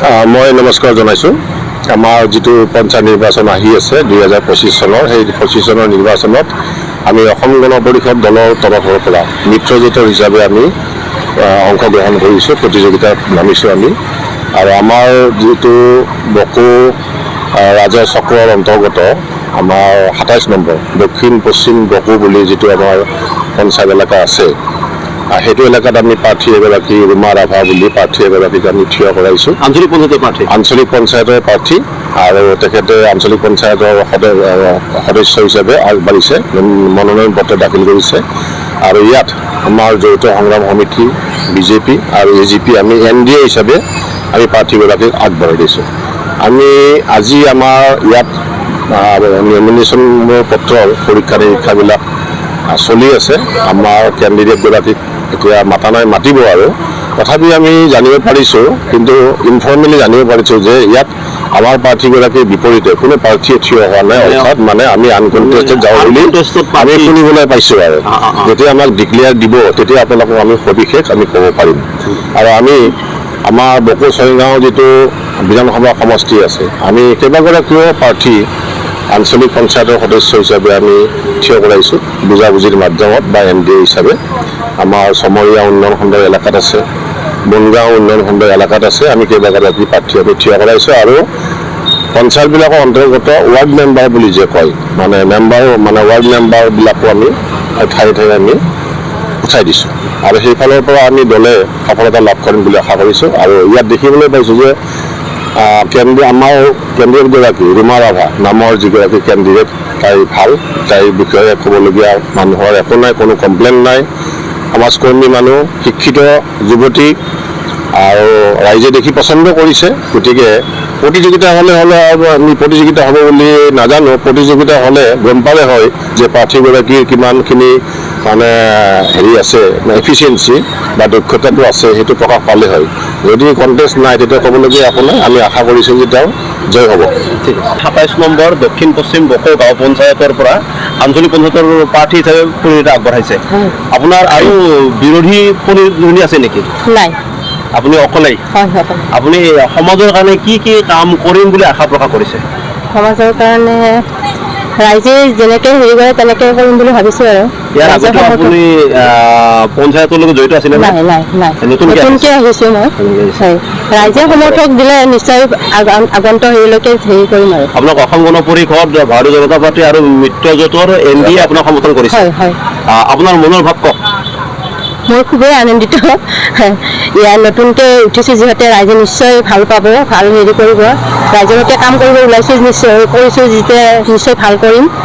মই নমস্কাৰ জনাইছোঁ। আমাৰ যিটো পঞ্চায়ত নিৰ্বাচন আহি আছে 2025 চনৰ, সেই 25 চনৰ নিৰ্বাচনত আমি অসম গণ পৰিষদ দলৰ তৰফৰ পৰা মিত্ৰজোঁটৰ হিচাপে আমি অংশগ্ৰহণ কৰিছোঁ, প্ৰতিযোগিতাত নামিছোঁ আমি। আৰু আমাৰ যিটো বকো ৰাজহ চক্ৰৰ অন্তৰ্গত আমাৰ 27 নম্বৰ দক্ষিণ পশ্চিম বকো বুলি যিটো আমাৰ পঞ্চায়ত এলেকা আছে, সেইটো এলেকাত আমি প্ৰাৰ্থী এগৰাকী ৰুমা ৰাভা বুলি প্ৰাৰ্থী এগৰাকীক আমি থিয় কৰাইছোঁ। আঞ্চলিক পঞ্চায়তৰ প্ৰাৰ্থী আৰু তেখেতে আঞ্চলিক পঞ্চায়তৰ সদস্য হিচাপে আগবাঢ়িছে, মনোনয়ন পত্ৰ দাখিল কৰিছে। আৰু ইয়াত আমাৰ যৌথ সংগ্ৰাম সমিতি বিজেপি আৰু AGP আমি NDA হিচাপে আমি প্ৰাৰ্থীগৰাকীক আগবঢ়াই দিছোঁ। আমি আজি আমাৰ ইয়াত নমিনেশ্যনৰ পত্ৰৰ পৰীক্ষা নিৰীক্ষাবিলাক চলি আছে। আমাৰ কেণ্ডিডেটগৰাকীক এতিয়া মাতা নাই, মাতিব আৰু তথাপি আমি জানিব পাৰিছোঁ, কিন্তু ইনফৰ্মেলি জানিব পাৰিছোঁ যে ইয়াত আমাৰ প্ৰাৰ্থীগৰাকীৰ বিপৰীতে কোনো প্ৰাৰ্থীয়ে থিয় হোৱা নাই, অৰ্থাৎ মানে আমি আনকণ্টেষ্টেড যাওঁ বুলি আমি শুনিবলৈ পাইছোঁ। আৰু যেতিয়া আমাক ডিক্লেয়াৰ দিব তেতিয়া আপোনালোকক আমি সবিশেষ আমি ক'ব পাৰিম। আৰু আমি আমাৰ বকো ছয়গাঁও যিটো বিধানসভা সমষ্টি আছে, আমি কেইবাগৰাকীও প্ৰাৰ্থী আঞ্চলিক পঞ্চায়তৰ সদস্য হিচাপে আমি থিয় কৰাইছোঁ বুজাবুজিৰ মাধ্যমত বা NDA হিচাপে। আমাৰ চমৰীয়া উন্নয়ন খণ্ডৰ এলেকাত আছে, বনগাঁও উন্নয়ন খণ্ডৰ এলেকাত আছে, আমি কেইবাগৰাকী প্ৰাৰ্থী আমি থিয় কৰাইছোঁ। আৰু পঞ্চায়তবিলাকৰ অন্তৰ্গত ৱাৰ্ড মেম্বাৰ বুলি যে কয়, মানে ৱাৰ্ড মেম্বাৰবিলাকো আমি ঠায়ে ঠায়ে আমি উঠাই দিছোঁ। আৰু সেইফালৰ পৰা আমি দলে সফলতা লাভ কৰিম বুলি আশা কৰিছোঁ। আৰু ইয়াত দেখিবলৈ পাইছোঁ যে আমাৰ কেণ্ডিডেটগৰাকী ৰুমা ৰাভা নামৰ যিগৰাকী কেণ্ডিডেট, তাই ভাল, তাইৰ বিষয়ে ক'বলগীয়া মানুহৰ একো নাই, কোনো কমপ্লেইন নাই। সমাজকৰ্মী মানুহ, শিক্ষিত যুৱতী, আৰু ৰাইজে দেখি পচন্দ কৰিছে। গতিকে প্ৰতিযোগিতা হ'লে আৰু আমি প্ৰতিযোগিতা হ'ব বুলি নাজানো, প্ৰতিযোগিতা হ'লে গম পালে হয় যে প্ৰাৰ্থীগৰাকীৰ কিমানখিনি মানে আছে, এফিচিয়েঞ্চি বা দক্ষতাটো আছে, সেইটো প্ৰকাশ পালে হয়। যদি কণ্টেষ্ট নাই তেতিয়া ক'বলগীয়া একো নাই, আমি আশা কৰিছোঁ যে তেওঁ জয় হ'ব। 27 নম্বৰ দক্ষিণ পশ্চিম বকো গাঁও পঞ্চায়তৰ পৰা আঞ্চলিক পঞ্চায়তৰ প্ৰাৰ্থী হিচাপে প্ৰতিযোগিতা আগবঢ়াইছে। আপোনাৰ আৰু বিৰোধী প্ৰতিদ্বন্দ্বী আছে নেকি? নাই, আপুনি অকলেই? আপুনি সমাজৰ কাৰণে কি কি কাম কৰিম বুলি আশা প্ৰকাশ কৰিছে? সমাজৰ কাৰণে ৰাইজে যেনেকৈ হেৰি কৰে তেনেকৈ কৰিম বুলি ভাবিছোঁ। আৰু ইয়াৰ আগতে আপুনি পঞ্চায়তৰ লগত জড়িত আছিলে? নতুনকৈ আহিছোঁ মই। হয়, ৰাইজে সমৰ্থক দিলে নিশ্চয় আগন্তুক হেৰিলৈকে হেৰি কৰিম। আৰু আপোনাক অসম গণ পৰিষদ, ভাৰতীয় জনতা পাৰ্টী আৰু মিত্ৰজোঁটৰ NDA আপোনাক সমৰ্থন কৰিছে? হয়। আপোনাৰ মনৰ ভাৱ কওক। মই খুবেই আনন্দিত। ইয়াৰ নতুনকৈ উঠিছোঁ যিহেতু ৰাইজে নিশ্চয় ভাল পাব, ভাল হেৰি কৰিব। ৰাইজৰ হকে কাম কৰিব ওলাইছোঁ, নিশ্চয় কৰিছোঁ যেতিয়া নিশ্চয় ভাল কৰিম।